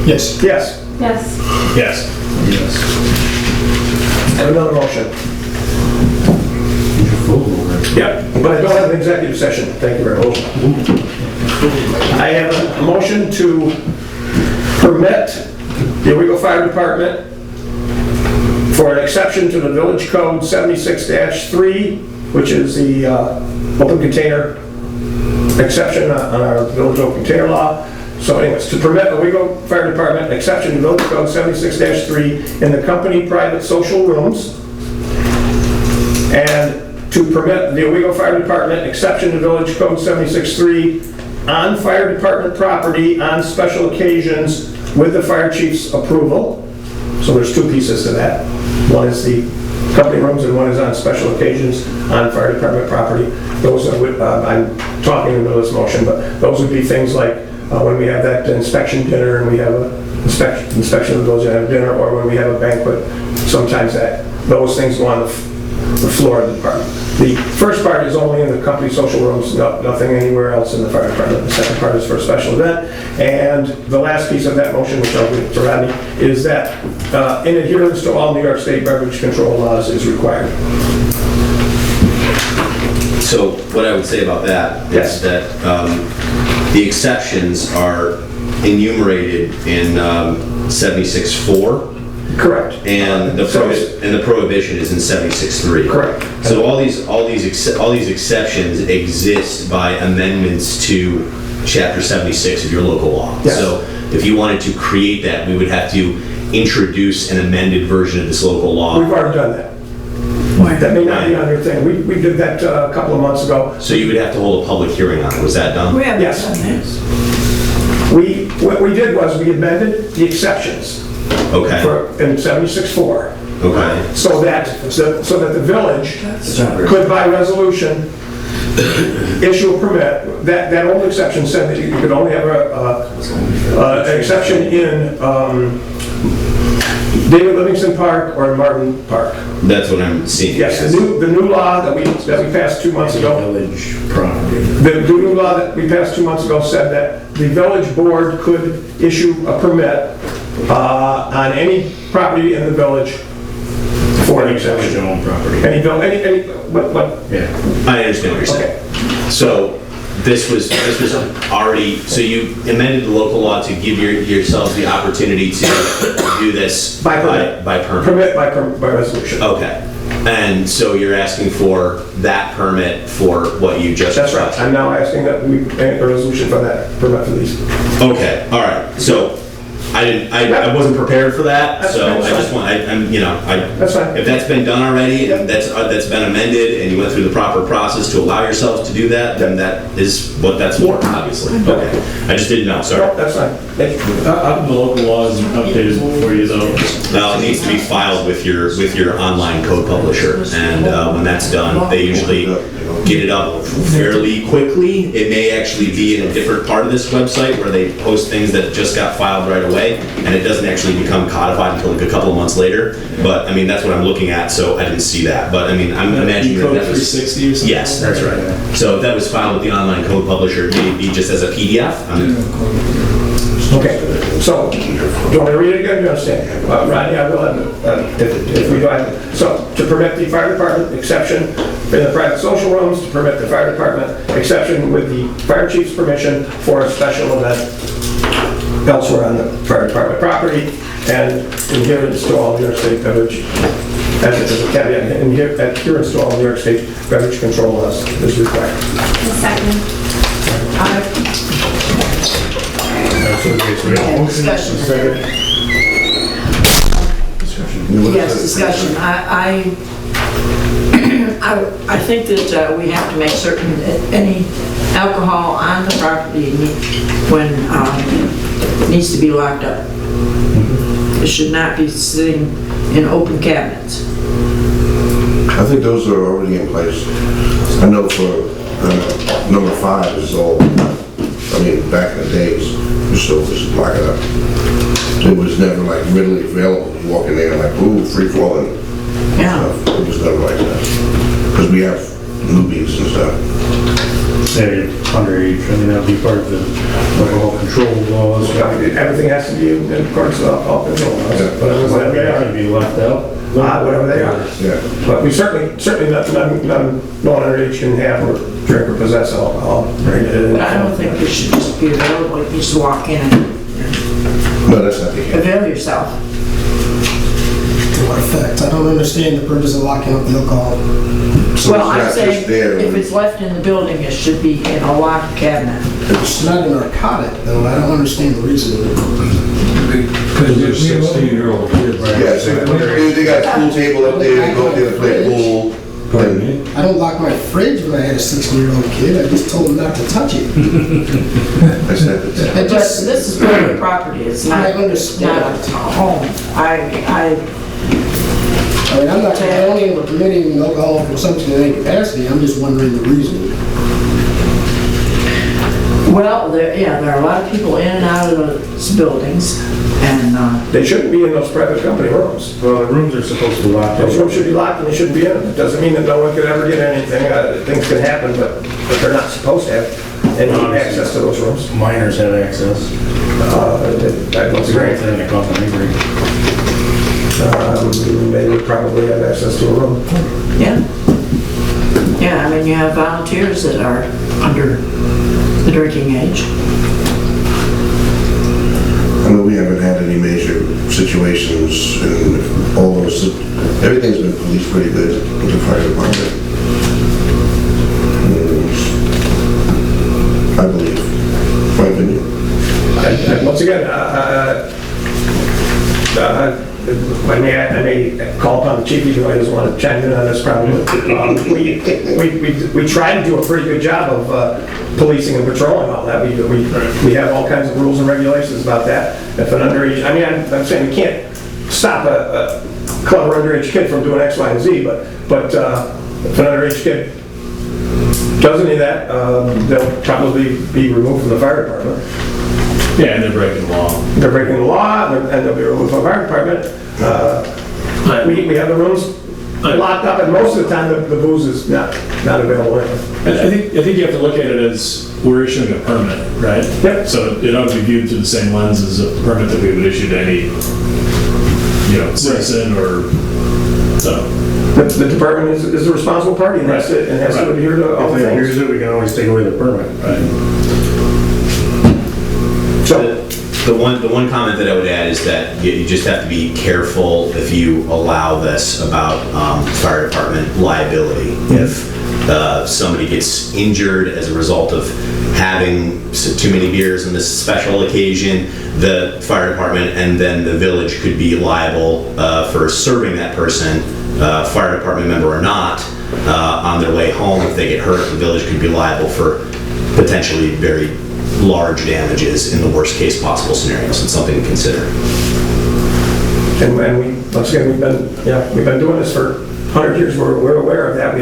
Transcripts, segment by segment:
Yes. Yes. Yes. Yes. Yes. Have another motion. Yeah, but I don't have an executive session. Thank you very much. I have a motion to permit the Owego Fire Department for an exception to the Village Code 76-3, which is the open container exception on our Village Open Container Law. So anyways, to permit the Owego Fire Department exception to Village Code 76-3 in the company private social rooms, and to permit the Owego Fire Department exception to Village Code 76-3 on fire department property on special occasions with the fire chief's approval. So there's two pieces to that. One is the company rooms and one is on special occasions on fire department property. Those are, I'm talking into this motion, but those would be things like when we have that inspection dinner and we have an inspection of those that have dinner, or when we have a banquet, sometimes those things go on the floor of the department. The first part is only in the company social rooms, nothing anywhere else in the fire department. The second part is for a special event. And the last piece of that motion, which I'll give to Rodney, is that in adherence to all New York State beverage control laws is required. So what I would say about that is that the exceptions are enumerated in 76-4. Correct. And the prohibition is in 76-3. Correct. So all these exceptions exist by amendments to Chapter 76 of your local law. Yes. So if you wanted to create that, we would have to introduce an amended version of this local law. We've already done that. That may not be on your thing. We did that a couple of months ago. So you would have to hold a public hearing on it. Was that done? We haven't Yes. done this. What we did was we amended the exceptions. Okay. In 76-4. Okay. So that the village could, by resolution, issue a permit. That old exception said that you could only have an exception in David Livingston Park or Martin Park. That's what I'm seeing. Yes, the new law that we passed 2 months ago. Village property. The new law that we passed 2 months ago said that the village board could issue a permit on any property in the village for an exception. Village owned property. What? Yeah. I understand what you're saying. Okay. So this was already, so you amended the local law to give yourselves the opportunity to do this By permit. by permit. Permit by resolution. Okay. And so you're asking for that permit for what you just... That's right. I'm now asking that we make a resolution for that permit for these. Okay, all right. So I wasn't prepared for that, That's so fine, I just want, That's fine. if that's been done already, and Yep. that's been amended, and you went through the proper process to allow yourselves to do that, then that is what that's for, obviously. Okay. I just didn't know, sorry. No, that's fine. Thank you. How come the local law isn't updated for you though? Well, it needs to be filed with your online code publisher, and when that's done, they usually get it up fairly quickly. It may actually be in a different part of this website where they post things that just got filed right away, and it doesn't actually become codified until like a couple of months later. But I mean, that's what I'm looking at, so I didn't see that. But I mean, I'm imagining Code that was... 360 or something? Yes, that's right. So if that was filed with the online code publisher, maybe just as a PDF. Okay, so, do you want me to read it again? Do you understand? Rodney, I will have, if we do have, so, to permit the fire department exception in the private social rooms, to permit the fire department exception with the fire chief's permission for a special event elsewhere on the fire department property, and adherence to all New York State beverage, as it is a caveat, adherence to all New York State beverage control laws is required. Second. Discussion. Yes, discussion. I think that we have to make certain that any alcohol on the property needs to be locked up. It should not be sitting in open cabinets. I think those are already in place. I know for number 5 is all, I mean, back in the days, you still just lock it up. It was never like readily available. You walk in there like, ooh, free falling. Yeah. It was never like that. Because we have newbies and stuff. say underage, I mean, that'd be part of the alcohol control laws. Everything has to be in accordance with all control laws, but it was like, Whatever yeah, can be left out. whatever they are. Yeah. But we certainly no one underage can have or drink or possess alcohol. But I don't think it should just be available, you just walk in and No, that's not the case. avail yourself. To what effect? I don't understand the purpose of locking up the alcohol. So Well, I'm it's not saying, just there. if it's left in the building, it should be in a locked cabinet. It's not a narcotic, though. I don't understand the reason. Because they're 16-year-old kids. Yeah, so they got a pool table up there, they go up there to play pool. Pardon me? I don't lock my fridge when I had a 16-year-old kid. I just told him not to touch it. That's not the But this is private property, it's not, I not understand. a home. I mean, I'm not condoning or permitting alcohol consumption in any capacity. I'm just wondering the reason. Well, there are a lot of people in and out of those buildings, and, They shouldn't be in those private company rooms. Well, the rooms are supposed to be locked Those up. rooms should be locked and they shouldn't be in them. It doesn't mean that no one could ever get anything. Things can happen, but they're not supposed to have any access to those rooms. Minors have access. That's Great great. thing, I call them angry. They would probably have access to a room. yeah. Yeah, I mean, you have volunteers that are under the drinking age. I know we haven't had any major situations in all those, everything's been policed pretty good with the fire department. I believe, my opinion. Once again, I may call upon the chief, even though he doesn't want to chime in on this problem. We try to do a pretty good job of policing and patrolling all that. We have all kinds of rules and regulations about that. If an underage, I mean, I'm saying we can't stop a clever underage kid from doing X, Y, and Z, but if an underage kid does any of that, they'll probably be removed from the fire department. Yeah, and they're breaking the law. They're breaking the law, and they'll be removed from the fire department. We have the rooms locked up, and most of the time, the booze is not available anyway. I think you have to look at it as we're issuing a permit, right? Yep. So it ought to be viewed through the same lens as a permit that we would issue to any, citizen or, so. The department is the responsible party, and has to adhere to all If the they abuse things. it, we can always take away the permit, right? So, The one comment that I would add is that you just have to be careful if you allow this about fire department liability. If somebody gets injured as a result of having too many beers on this special occasion, the fire department and then the village could be liable for serving that person, fire department member or not, on their way home. If they get hurt, the village could be liable for potentially very large damages in the worst case possible scenarios. It's something to consider. and once again, we've been doing this for 100 years. We're aware of that.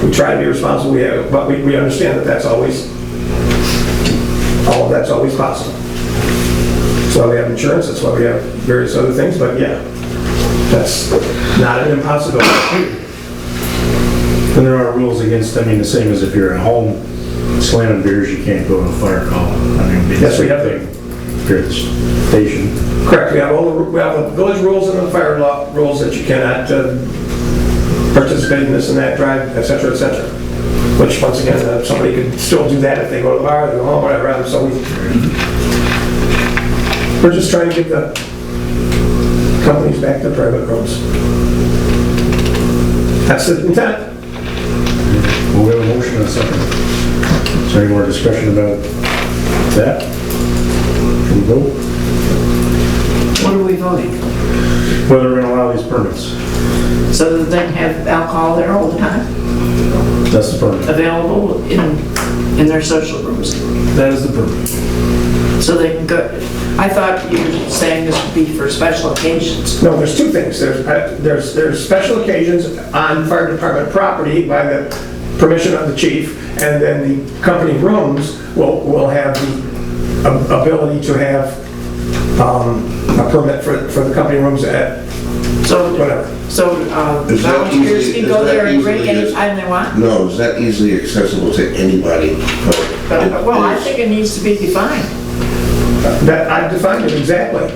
We try to be responsible. But we understand that all of that's always possible. That's why we have insurance. That's why we have various other things. But yeah, that's not an impossibility. And there are rules against, the same as if you're at home slamming beers, you can't go to a fire call. Yes, we have to. If you're at the station. Correct. We have the village rules and the fire law rules that you cannot participate in this and that, drive, etc., etc. Which, once again, somebody could still do that if they go to the bar, they go home, whatever. So we're just trying to get the companies back to private roads. That's the intent. Well, we have a motion and a second. Is there any more discussion about that? Can we vote? What are we voting? Whether we're gonna allow these permits. So that they can have alcohol there all the time, That's the permit. available in their social rooms? That is the permit. So they can go, I thought you were saying this would be for special occasions. No, there's two things. There's special occasions on fire department property by the permission of the chief, and then the company rooms will have the ability to have a permit for the company rooms whatever. So Is that volunteers easily- can go is that there and drink easily- anytime they want? No, is that easily accessible to anybody? But it Well, I is- think it needs to be defined. That, I've defined it exactly.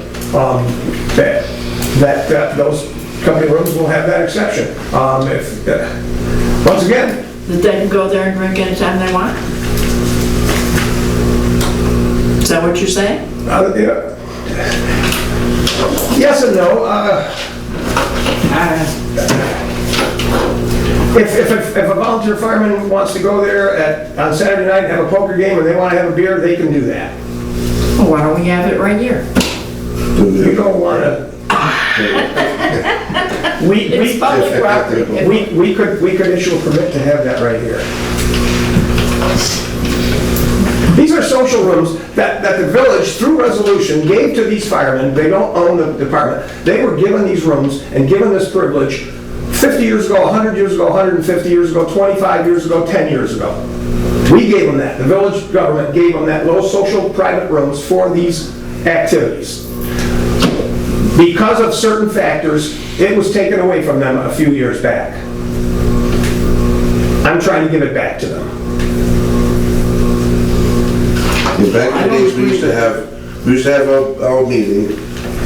That those company rooms will have that exception. Once again, That they can go there and drink anytime they want? Is that what you're saying? yeah. Yes and no. If a volunteer fireman wants to go there on Saturday night and have a poker game and they want to have a beer, they can do that. Well, why don't we have it right here? We don't want to. It's public property. We could issue a permit to have that right here. These are social rooms that the village, through resolution, gave to these firemen. They don't own the department. They were given these rooms and given this privilege 50 years ago, 100 years ago, 150 years ago, 25 years ago, 10 years ago. We gave them that. The village government gave them that little social private rooms for these activities. Because of certain factors, it was taken away from them a few years back. I'm trying to give it back to them. Yeah, back in the days, we used to have our meeting,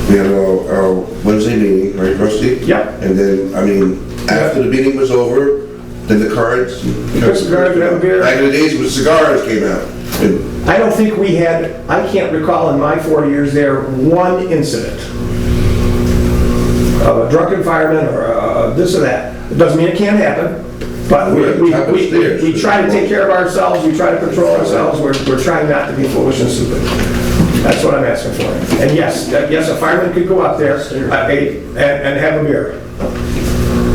we had our Wednesday meeting, right, Rusty? Yep. And then, I mean, after the meeting was over, then the cards. Cigars, have beer. Back in the days when cigars came out. And I don't think we had, I can't recall in my 4 years there, one incident of a drunken fireman or this or that. It doesn't mean it can't happen, but we try to take care of ourselves, we try to control ourselves, we're trying not to be foolish and stupid. That's what I'm asking for. And yes, a fireman could go up there and have a beer.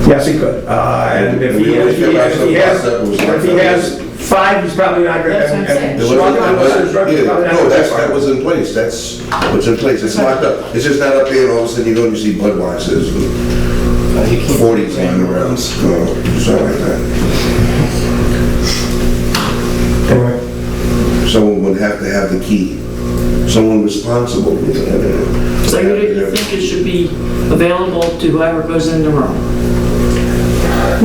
Yes, he could. And if he has 5, he's probably not going That's what I'm saying. to. No, that was in place, that's what's in place, it's locked up. It's just not up there and all of a sudden you go and you see Budweisers and 40s lying around, something like that. Anyway. Someone would have to have the key, someone responsible. So you think it should be available to whoever goes in the room?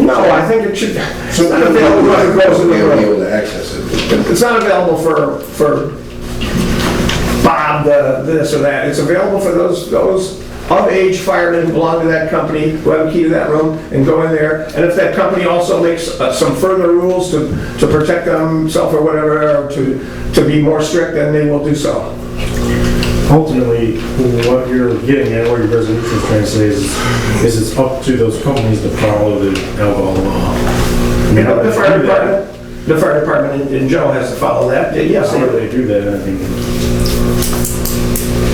No, I think it should, it's So not available for whoever goes in the be room. able to access it. It's not available for Bob, this or that. It's available for those of-age firemen who belong to that company, who have a key to that room, and go in there. And if that company also makes some further rules to protect themselves or whatever, or to be more strict, then they will do so. Ultimately, what you're getting at, what your resolution is trying to say is it's up to those companies to follow the alcohol law. I mean, how do The they fire do that? department in general has to follow that. Yes, How do they do that, I think?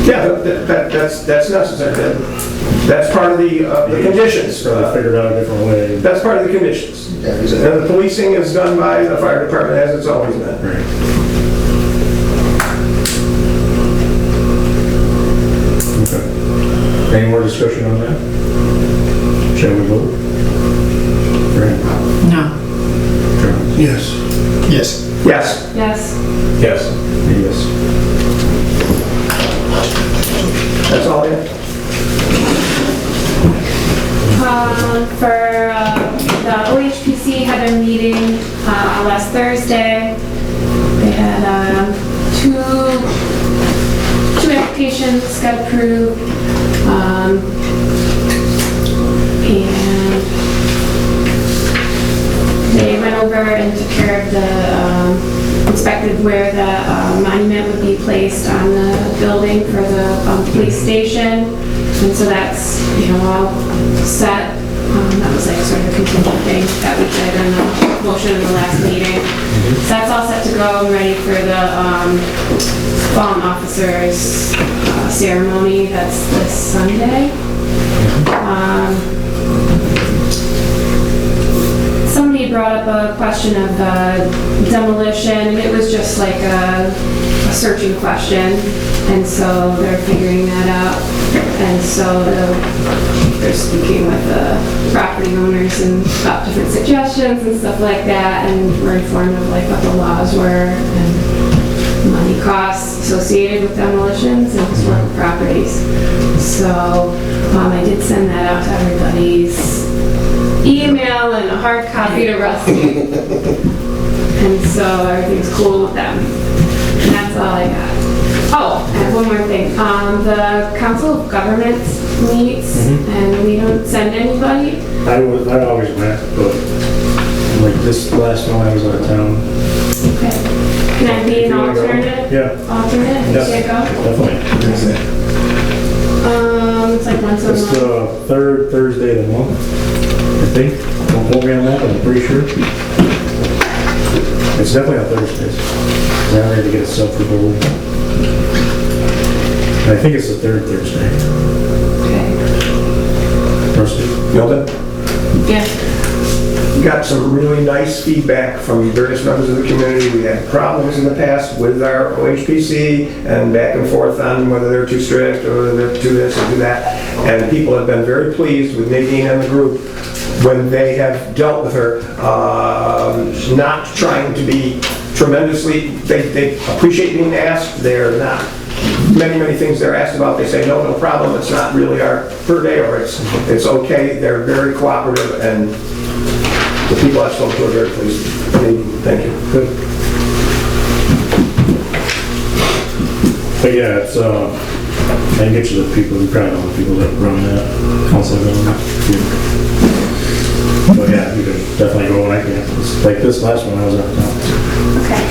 yeah, that's necessary. That's part of the conditions. So they figured out a different way. That's part of the conditions. And the policing is done by the fire department as it's always been. Right. Okay. Any more discussion on that? Shall we vote? Right. No. Yes. Yes. Yes. Yes. Yes. Yes. That's all I have. For the OHPC had a meeting last Thursday. They had two applications got approved. And they went over and took care of the, inspected where the monument would be placed on the building for the police station. And so that's, all set. That was like sort of a contingent thing that we did in the motion in the last meeting. So that's all set to go and ready for the fallen officers ceremony. That's this Sunday. Somebody brought up a question of demolition, and it was just like a searching question, and so they're figuring that out. And so they're speaking with the property owners and about different suggestions and stuff like that, and we're informed of like what the laws were and money costs associated with demolitions and historic properties. So I did send that out to everybody's email and a hard copy to Rusty. And so everything's cool with them. And that's all I got. Oh, I have one more thing. The Council of Governments meets and we don't send anybody. I always went, but like this last one I was out of town. Okay. Can I be If an you wanna go. alternate? Yeah. Alternate? Yeah, Can I go? definitely. It's like once a It's month. the third Thursday of the month, I think. Don't quote me on that, but I'm pretty sure. It's definitely on Thursdays. Now I had to get a sub for gold. I think it's the third Thursday. Okay. Rusty? Milton? Yeah. Got some really nice feedback from various members of the community. We had problems in the past with our OHPC and back and forth on whether they're too strict or whether they're too this or too that. And people have been very pleased with Nadine and the group when they have dealt with her, not trying to be tremendously, they appreciate being asked. They're not, many things they're asked about, they say, no problem, it's not really our per day, or it's okay. They're very cooperative, and the people I've spoken to are very pleased. Thank you. Good. But yeah, it's, I can get you the people, you probably know the people that run that council of government. But yeah, you can definitely go when I can. It's like this last one, I was out of town. Okay.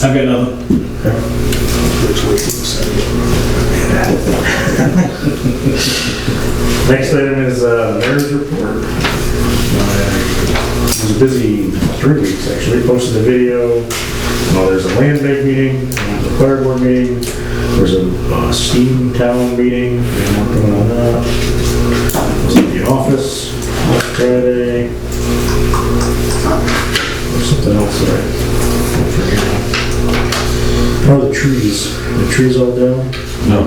I've got nothing. Next item is mayor's report. It was a busy 3 weeks, actually. Posted a video. There's a land bank meeting, there's a fire board meeting, there's a steam town meeting, and we're working on that. I was at the office last Friday. There's something else that I forget. Oh, the trees. The trees all down? No.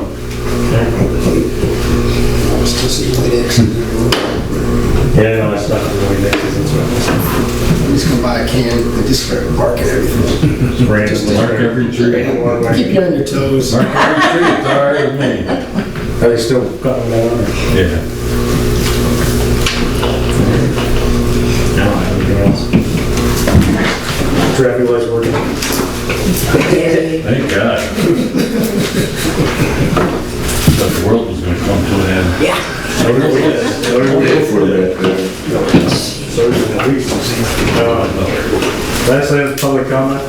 Yeah, no, that's not really next, that's what I'm saying. I'm just gonna buy a can and just start barking everything. It's raining. Just Mark every tree. Keep you on your toes. Mark every tree, it's all right with me. Are they still cutting down? Or? Yeah. I don't have anything else. Traffic lights working. Thank God. Thought the world was gonna come to an end. So did we. So did we. Go for that. So did we. Last item is public comment.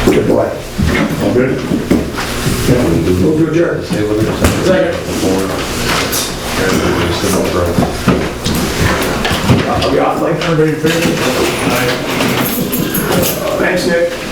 Good boy. All good? Move to adjourn. Second. I'll be off, Mike. Everybody in favor? Thanks, Nick.